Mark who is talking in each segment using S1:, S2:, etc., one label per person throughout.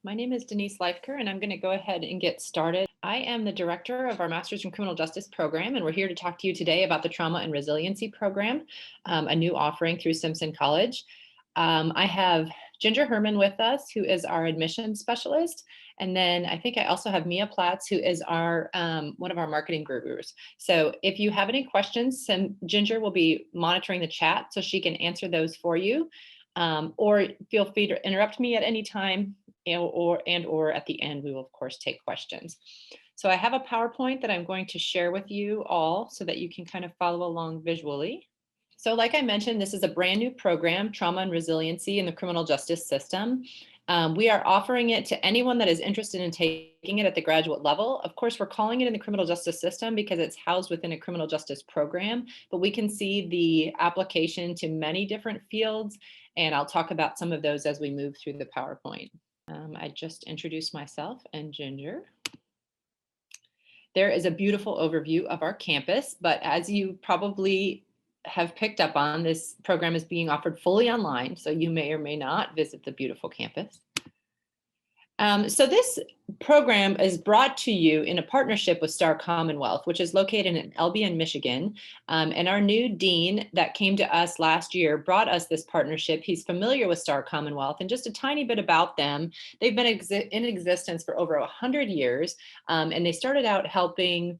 S1: My name is Denise Leifker, and I'm going to go ahead and get started. I am the director of our Master's in Criminal Justice program, and we're here to talk to you today about the Trauma and Resiliency program, a new offering through Simpson College. I have Ginger Herman with us, who is our admissions specialist. And then I think I also have Mia Platts, who is our one of our marketing gurus. So if you have any questions, Ginger will be monitoring the chat so she can answer those for you. Or feel free to interrupt me at any time, or at the end, we will of course take questions. So I have a PowerPoint that I'm going to share with you all so that you can kind of follow along visually. So like I mentioned, this is a brand new program, Trauma and Resiliency in the Criminal Justice System. We are offering it to anyone that is interested in taking it at the graduate level. Of course, we're calling it in the criminal justice system because it's housed within a criminal justice program, but we can see the application to many different fields, and I'll talk about some of those as we move through the PowerPoint. I just introduced myself and Ginger. There is a beautiful overview of our campus, but as you probably have picked up on, this program is being offered fully online, so you may or may not visit the beautiful campus. So this program is brought to you in a partnership with Star Commonwealth, which is located in Albion, Michigan. And our new dean that came to us last year brought us this partnership. He's familiar with Star Commonwealth, and just a tiny bit about them. They've been in existence for over 100 years, and they started out helping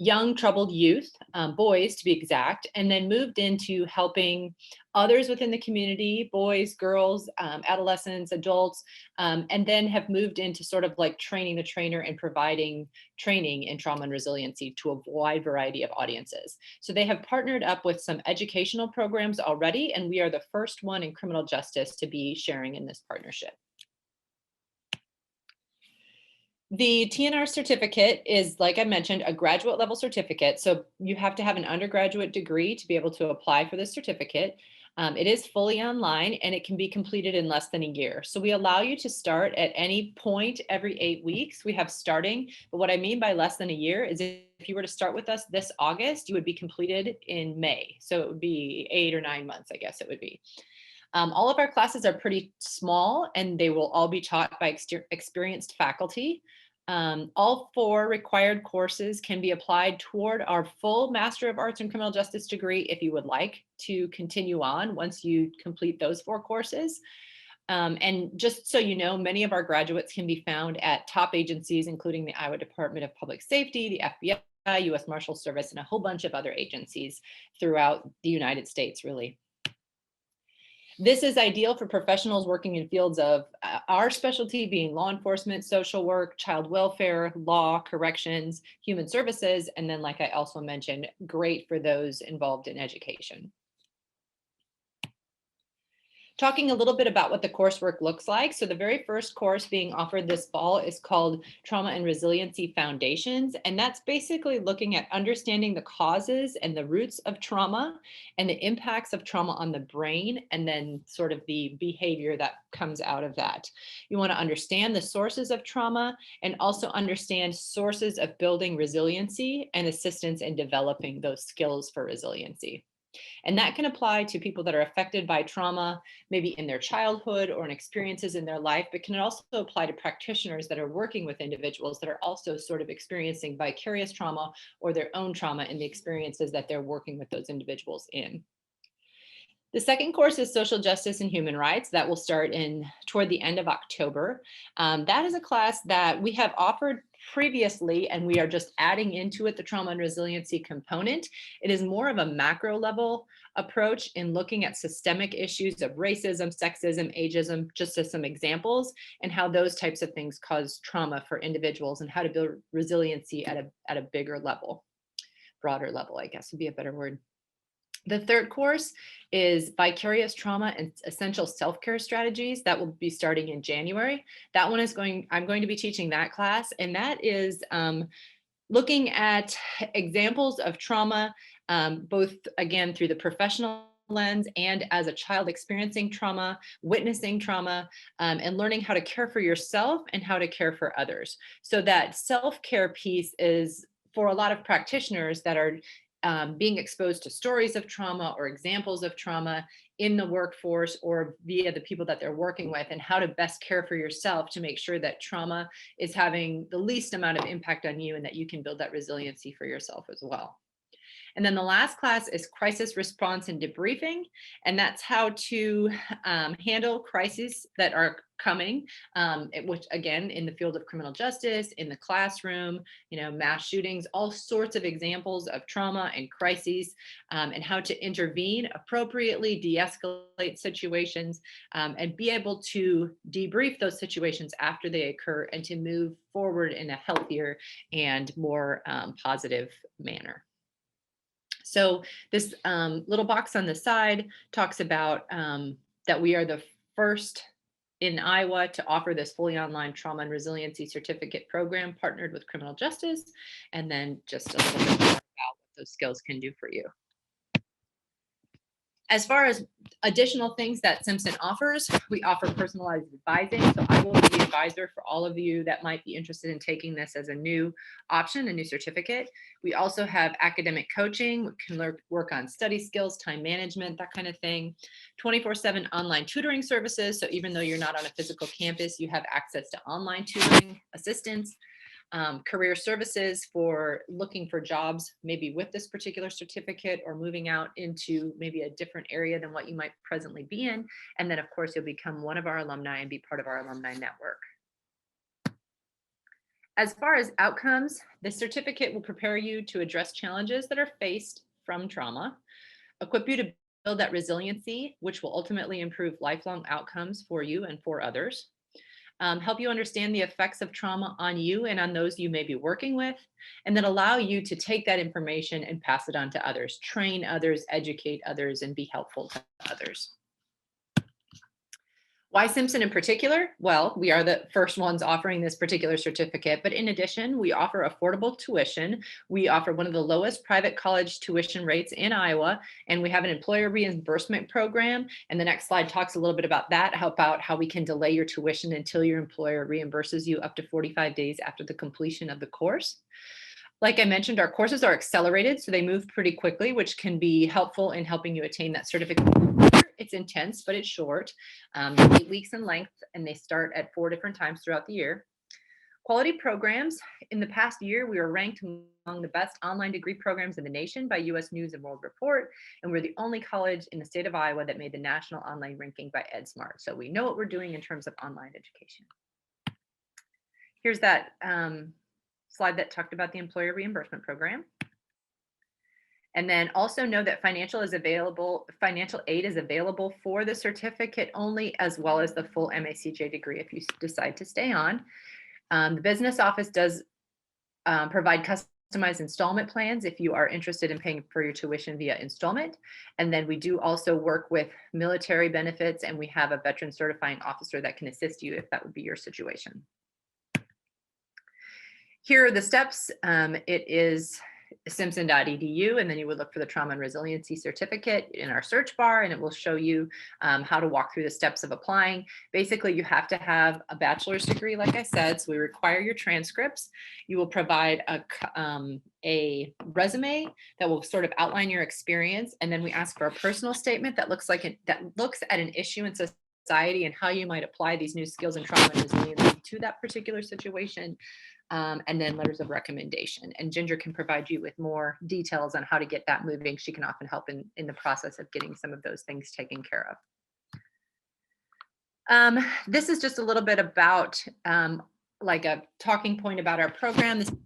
S1: young troubled youth, boys to be exact, and then moved into helping others within the community, boys, girls, adolescents, adults, and then have moved into sort of like training the trainer and providing training in trauma and resiliency to a wide variety of audiences. So they have partnered up with some educational programs already, and we are the first one in criminal justice to be sharing in this partnership. The TNR certificate is, like I mentioned, a graduate level certificate. So you have to have an undergraduate degree to be able to apply for this certificate. It is fully online and it can be completed in less than a year. So we allow you to start at any point every 8 weeks. We have starting, but what I mean by less than a year is if you were to start with us this August, you would be completed in May. So it would be 8 or 9 months, I guess it would be. All of our classes are pretty small and they will all be taught by experienced faculty. All 4 required courses can be applied toward our full Master of Arts in Criminal Justice degree if you would like to continue on once you complete those 4 courses. And just so you know, many of our graduates can be found at top agencies, including the Iowa Department of Public Safety, the FBI, U.S. Marshal Service, and a whole bunch of other agencies throughout the United States, really. This is ideal for professionals working in fields of our specialty being law enforcement, social work, child welfare, law, corrections, human services, and then, like I also mentioned, great for those involved in education. Talking a little bit about what the coursework looks like. So the very first course being offered this fall is called Trauma and Resiliency Foundations. And that's basically looking at understanding the causes and the roots of trauma and the impacts of trauma on the brain, and then sort of the behavior that comes out of that. You want to understand the sources of trauma and also understand sources of building resiliency and assistance in developing those skills for resiliency. And that can apply to people that are affected by trauma, maybe in their childhood or in experiences in their life, but can also apply to practitioners that are working with individuals that are also sort of experiencing vicarious trauma or their own trauma in the experiences that they're working with those individuals in. The second course is Social Justice and Human Rights. That will start toward the end of October. That is a class that we have offered previously, and we are just adding into it the trauma and resiliency component. It is more of a macro level approach in looking at systemic issues of racism, sexism, ageism, just as some examples, and how those types of things cause trauma for individuals and how to build resiliency at a bigger level, broader level, I guess would be a better word. The third course is Vicarious Trauma and Essential Self-Care Strategies. That will be starting in January. That one is I'm going to be teaching that class, and that is looking at examples of trauma, both again through the professional lens and as a child experiencing trauma, witnessing trauma, and learning how to care for yourself and how to care for others. So that self-care piece is for a lot of practitioners that are being exposed to stories of trauma or examples of trauma in the workforce or via the people that they're working with, and how to best care for yourself to make sure that trauma is having the least amount of impact on you and that you can build that resiliency for yourself as well. And then the last class is crisis response and debriefing. And that's how to handle crises that are coming, which again, in the field of criminal justice, in the classroom, mass shootings, all sorts of examples of trauma and crises, and how to intervene appropriately, de-escalate situations, and be able to debrief those situations after they occur and to move forward in a healthier and more positive manner. So this little box on the side talks about that we are the first in Iowa to offer this fully online trauma and resiliency certificate program partnered with criminal justice, and then just a little bit more about what those skills can do for you. As far as additional things that Simpson offers, we offer personalized advising. So I will be the advisor for all of you that might be interested in taking this as a new option, a new certificate. We also have academic coaching. We can work on study skills, time management, that kind of thing. 24/7 online tutoring services. So even though you're not on a physical campus, you have access to online tutoring assistance. Career services for looking for jobs, maybe with this particular certificate or moving out into maybe a different area than what you might presently be in. And then of course, you'll become one of our alumni and be part of our alumni network. As far as outcomes, the certificate will prepare you to address challenges that are faced from trauma, equip you to build that resiliency, which will ultimately improve lifelong outcomes for you and for others. Help you understand the effects of trauma on you and on those you may be working with, and then allow you to take that information and pass it on to others, train others, educate others, and be helpful to others. Why Simpson in particular? Well, we are the first ones offering this particular certificate, but in addition, we offer affordable tuition. We offer one of the lowest private college tuition rates in Iowa, and we have an employer reimbursement program. And the next slide talks a little bit about that, about how we can delay your tuition until your employer reimburses you up to 45 days after the completion of the course. Like I mentioned, our courses are accelerated, so they move pretty quickly, which can be helpful in helping you attain that certificate. It's intense, but it's short, 8 weeks in length, and they start at 4 different times throughout the year. Quality programs. In the past year, we were ranked among the best online degree programs in the nation by US News and World Report, and we're the only college in the state of Iowa that made the national online ranking by EdSmart. So we know what we're doing in terms of online education. Here's that slide that talked about the employer reimbursement program. And then also know that financial aid is available for the certificate only, as well as the full MACJ degree if you decide to stay on. The business office does provide customized installment plans if you are interested in paying for your tuition via installment. And then we do also work with military benefits, and we have a veteran certifying officer that can assist you if that would be your situation. Here are the steps. It is simpson.edu, and then you would look for the trauma and resiliency certificate in our search bar, and it will show you how to walk through the steps of applying. Basically, you have to have a bachelor's degree, like I said, so we require your transcripts. You will provide a resume that will sort of outline your experience, and then we ask for a personal statement that looks at an issue in society and how you might apply these new skills in trauma and resiliency to that particular situation. And then letters of recommendation. And Ginger can provide you with more details on how to get that moving. She can often help in the process of getting some of those things taken care of. This is just a little bit about like a talking point about our program. This is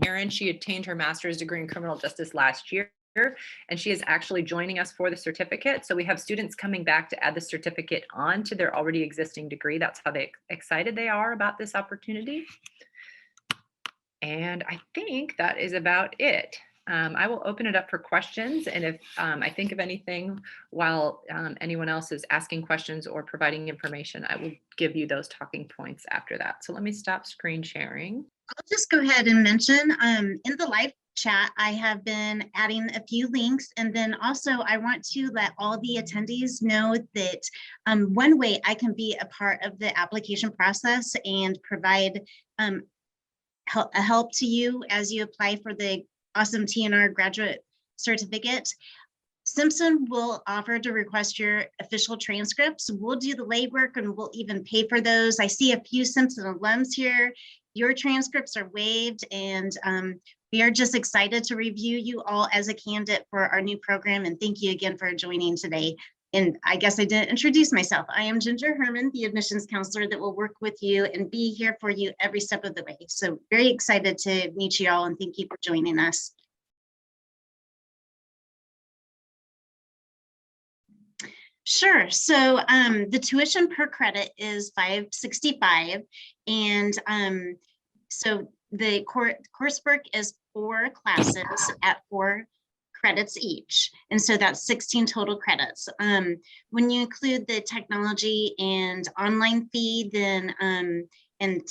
S1: Erin. She obtained her master's degree in criminal justice last year, and she is actually joining us for the certificate. So we have students coming back to add the certificate on to their already existing degree. That's how excited they are about this opportunity. And I think that is about it. I will open it up for questions. And if I think of anything while anyone else is asking questions or providing information, I will give you those talking points after that. So let me stop screen sharing.
S2: I'll just go ahead and mention in the live chat, I have been adding a few links. And then also I want to let all the attendees know that one way I can be a part of the application process and provide help to you as you apply for the awesome TNR graduate Certificate. Simpson will offer to request your official transcripts. We'll do the legwork and we'll even pay for those. I see a few Simpson alums here. Your transcripts are waived, and we are just excited to review you all as a candidate for our new program. And thank you again for joining today. And I guess I didn't introduce myself. I am Ginger Herman, the admissions counselor that will work with you and be here for you every step of the way. So very excited to meet you all, and thank you for joining us. Sure. So the tuition per credit is $565, and so the coursework is 4 classes at 4 credits each, and so that's 16 total credits. When you include the technology and online fee, then and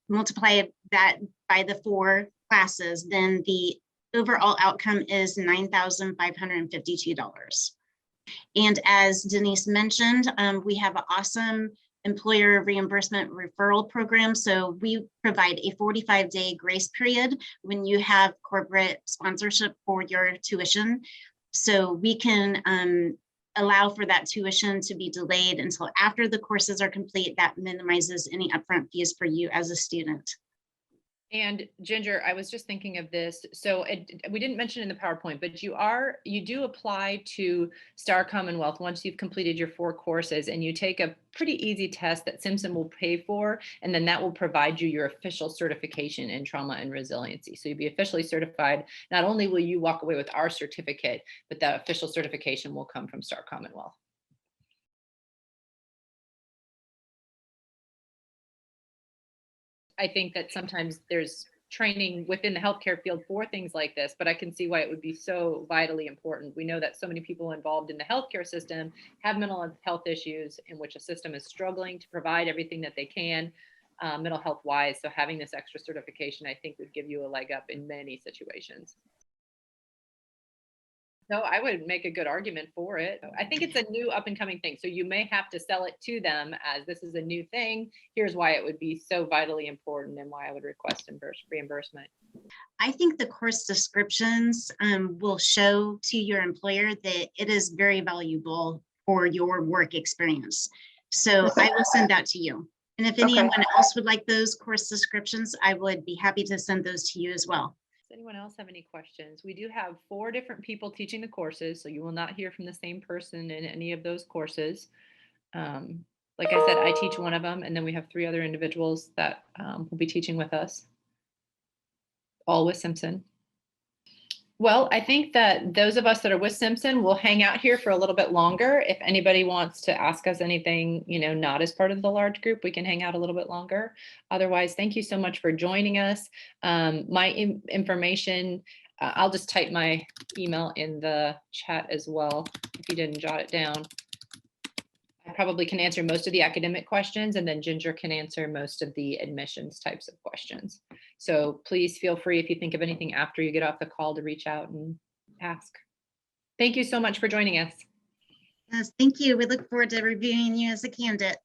S2: multiply that by the 4 classes, then the overall outcome is $9,552. And as Denise mentioned, we have an awesome employer reimbursement referral program. So we provide a 45-day grace period when you have corporate sponsorship for your tuition. So we can allow for that tuition to be delayed until after the courses are complete. That minimizes any upfront fees for you as a student.
S1: And Ginger, I was just thinking of this. So we didn't mention in the PowerPoint, but you do apply to Star Commonwealth once you've completed your 4 courses, and you take a pretty easy test that Simpson will pay for, and then that will provide you your official certification in trauma and resiliency. So you'll be officially certified. Not only will you walk away with our certificate, but that official certification will come from Star Commonwealth. I think that sometimes there's training within the healthcare field for things like this, but I can see why it would be so vitally important. We know that so many people involved in the healthcare system have mental health issues in which a system is struggling to provide everything that they can mental health wise. So having this extra certification, I think, would give you a leg up in many situations. No, I would make a good argument for it. I think it's a new up and coming thing. So you may have to sell it to them as this is a new thing. Here's why it would be so vitally important and why I would request reimbursement.
S2: I think the course descriptions will show to your employer that it is very valuable for your work experience. So I will send that to you. And if anyone else would like those course descriptions, I would be happy to send those to you as well.
S1: Does anyone else have any questions? We do have 4 different people teaching the courses, so you will not hear from the same person in any of those courses. Like I said, I teach one of them, and then we have 3 other individuals that will be teaching with us, all with Simpson. Well, I think that those of us that are with Simpson will hang out here for a little bit longer. If anybody wants to ask us anything, not as part of the large group, we can hang out a little bit longer. Otherwise, thank you so much for joining us. My information, I'll just type my email in the chat as well, if you didn't jot it down. I probably can answer most of the academic questions, and then Ginger can answer most of the admissions types of questions. So please feel free, if you think of anything after you get off the call, to reach out and ask. Thank you so much for joining us.
S2: Yes, thank you. We look forward to reviewing you as a candidate.